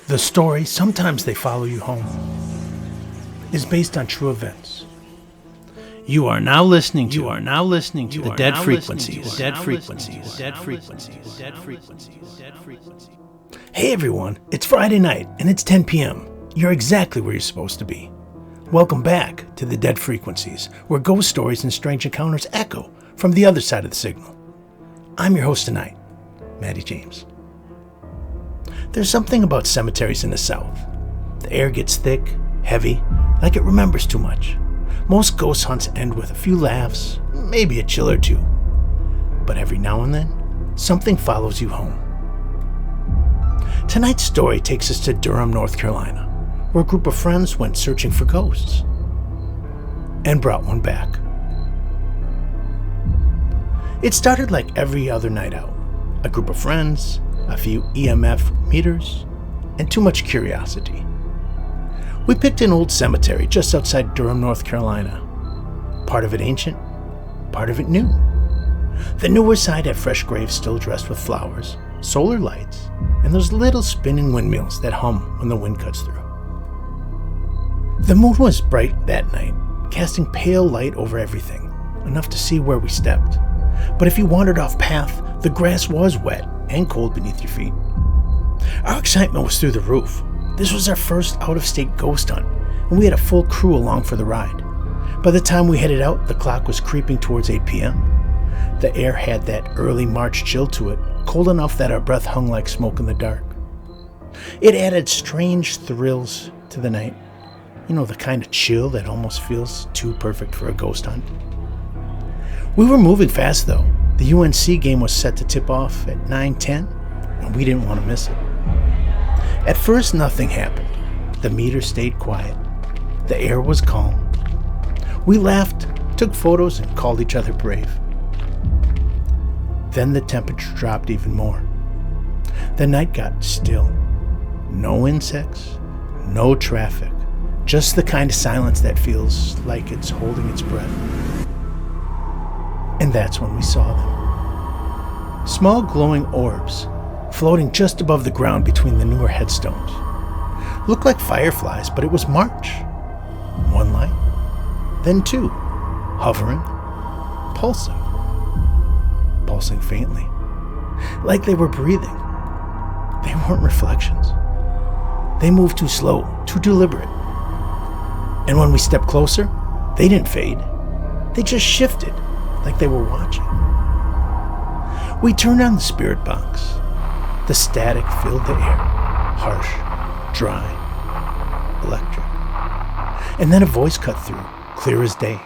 The story, Sometimes They Follow You Home, is based on true events. You are now listening to The Dead Frequencies. Hey everyone, it's Friday night and it's 10 p.m. You're exactly where you're supposed to be. Welcome back to The Dead Frequencies, where ghost stories and strange encounters echo from the other side of the signal. I'm your host tonight, Maddie James. There's something about cemeteries in the South. The air gets thick, heavy, like it remembers too much. Most ghost hunts end with a few laughs, maybe a chill or two. But every now and then, something follows you home. Tonight's story takes us to Durham, North Carolina, where a group of friends went searching for ghosts and brought one back. It started like every other night out. A group of friends, a few EMF meters, and too much curiosity. We picked an old cemetery just outside Durham, North Carolina. Part of it ancient, part of it new. The newer side had fresh graves still dressed with flowers, solar lights, and those little spinning windmills that hum when the wind cuts through. The moon was bright that night, casting pale light over everything, enough to see where we stepped. But if you wandered off path, the grass was wet and cold beneath your feet. Our excitement was through the roof. This was our first out-of-state ghost hunt, and we had a full crew along for the ride. By the time we headed out, the clock was creeping towards 8 p.m. The air had that early March chill to it, cold enough that our breath hung like smoke in the dark. It added strange thrills to the night. You know, the kind of chill that almost feels too perfect for a ghost hunt. We were moving fast though. The UNC game was set to tip off at 9:10, and we didn't want to miss it. At first, nothing happened. The meter stayed quiet. The air was calm. We laughed, took photos, and called each other brave. Then the temperature dropped even more. The night got still. No insects, no traffic, just the kind of silence that feels like it's holding its breath. And that's when we saw them. Small glowing orbs, floating just above the ground between the newer headstones. Looked like fireflies, but it was March. One light, then two, hovering, pulsing faintly, like they were breathing. They weren't reflections. They moved too slow, too deliberate. And when we stepped closer, they didn't fade. They just shifted, like they were watching. We turned on the spirit box. The static filled the air, harsh, dry, electric. And then a voice cut through, clear as day.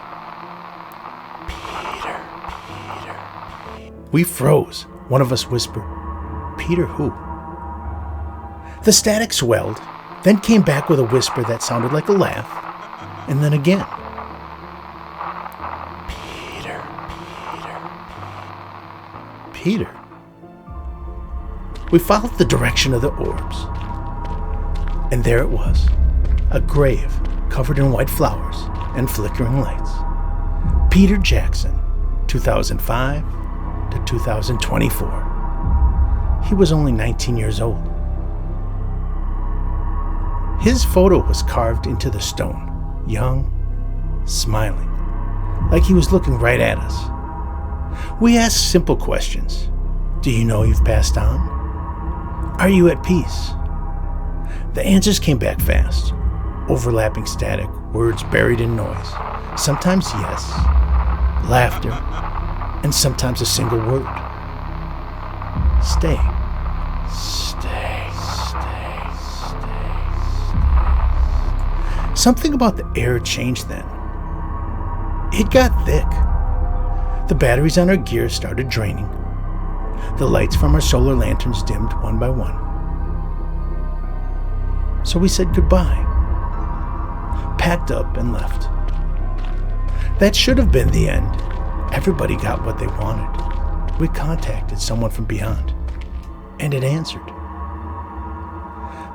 Peter. We froze. One of us whispered, Peter who? The static swelled, then came back with a whisper that sounded like a laugh, and then again. Peter. We followed the direction of the orbs, and there it was, a grave covered in white flowers and flickering lights. Peter Jackson, 2005 to 2024. He was only 19 years old. His photo was carved into the stone, young, smiling, like he was looking right at us. We asked simple questions. Do you know you've passed on? Are you at peace? The answers came back fast. Overlapping static, words buried in noise. Sometimes yes, laughter, and sometimes a single word. Stay. Something about the air changed then. It got thick. The batteries on our gear started draining. The lights from our solar lanterns dimmed one by one. So we said goodbye, packed up and left. That should have been the end. Everybody got what they wanted. We contacted someone from beyond, and it answered.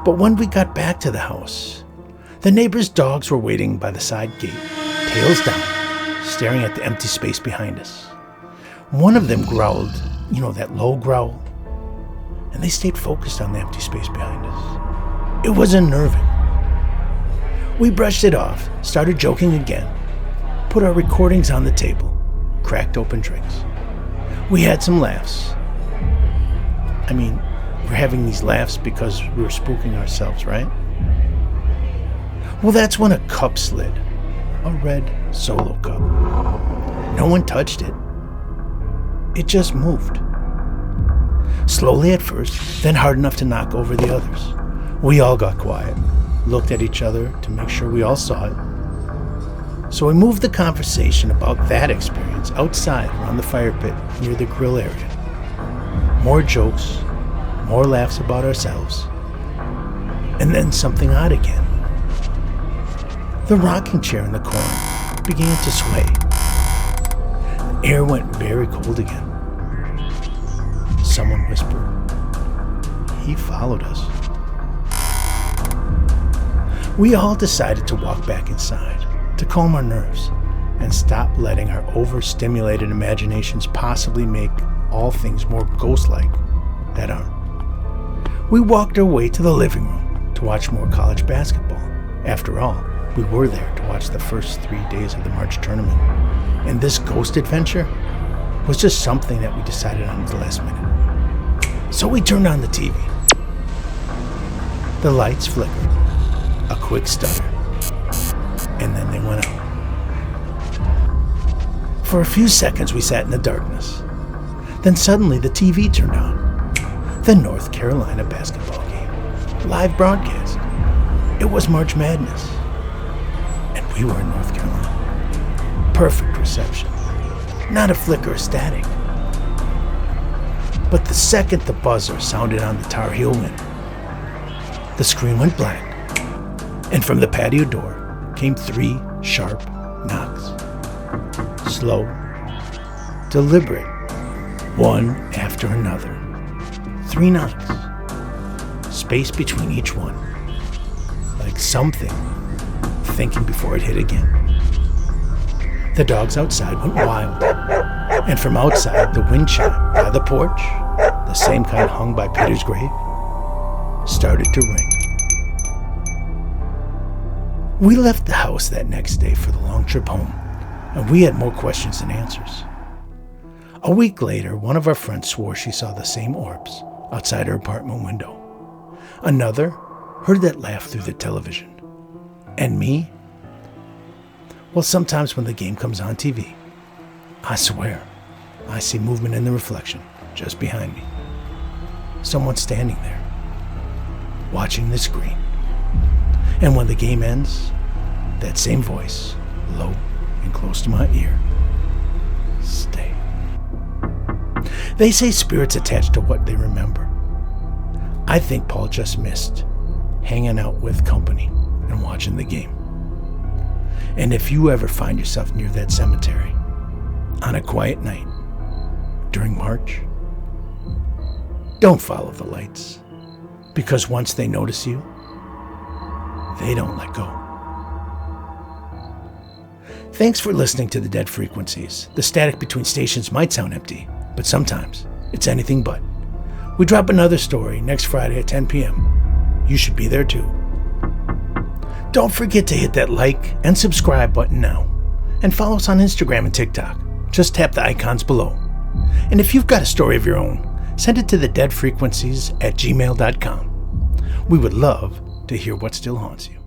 But when we got back to the house, the neighbors' dogs were waiting by the side gate, tails down, staring at the empty space behind us. One of them growled, that low growl, and they stayed focused on the empty space behind us. It was unnerving. We brushed it off, started joking again, put our recordings on the table, cracked open drinks. We had some laughs. I mean, we're having these laughs because we were spooking ourselves, right? Well, that's when a cup slid. A red Solo cup. No one touched it. It just moved. Slowly at first, then hard enough to knock over the others. We all got quiet, looked at each other to make sure we all saw it. So we moved the conversation about that experience outside around the fire pit near the grill area. More jokes, more laughs about ourselves, and then something odd again. The rocking chair in the corner began to sway. The air went very cold again. Someone whispered, "He followed us." We all decided to walk back inside to calm our nerves and stop letting our overstimulated imaginations possibly make all things more ghost-like that aren't. We walked our way to the living room to watch more college basketball. After all, we were there to watch the first 3 days of the March tournament, and this ghost adventure was just something that we decided on at the last minute. So we turned on the TV. The lights flickered, a quick stutter, and then they went out. For a few seconds we sat in the darkness. Then suddenly the TV turned on. The North Carolina basketball game. Live broadcast. It was March Madness. And we were in North Carolina. Perfect reception. Not a flicker of static. But the second the buzzer sounded on the Tar Heel win, the screen went black, and from the patio door came 3 sharp knocks. Slow, deliberate, one after another. 3 knocks. Space between each one. Like something thinking before it hit again. The dogs outside went wild, and from outside the wind chime by the porch, the same kind hung by Peter's grave, started to ring. We left the house that next day for the long trip home, and we had more questions than answers. A week later, one of our friends swore she saw the same orbs outside her apartment window. Another heard that laugh through the television. And me? Well, sometimes when the game comes on TV, I swear, I see movement in the reflection just behind me. Someone standing there, watching the screen. And when the game ends, that same voice, low and close to my ear, "Stay." They say spirits attach to what they remember. I think Paul just missed hanging out with company and watching the game. And if you ever find yourself near that cemetery on a quiet night during March, don't follow the lights, because once they notice you, they don't let go. Thanks for listening to The Dead Frequencies. The static between stations might sound empty, but sometimes it's anything but. We drop another story next Friday at 10 p.m. You should be there too. Don't forget to hit that like and subscribe button now. And follow us on Instagram and TikTok. Just tap the icons below. And if you've got a story of your own, send it to thedeadfrequencies@gmail.com. We would love to hear what still haunts you.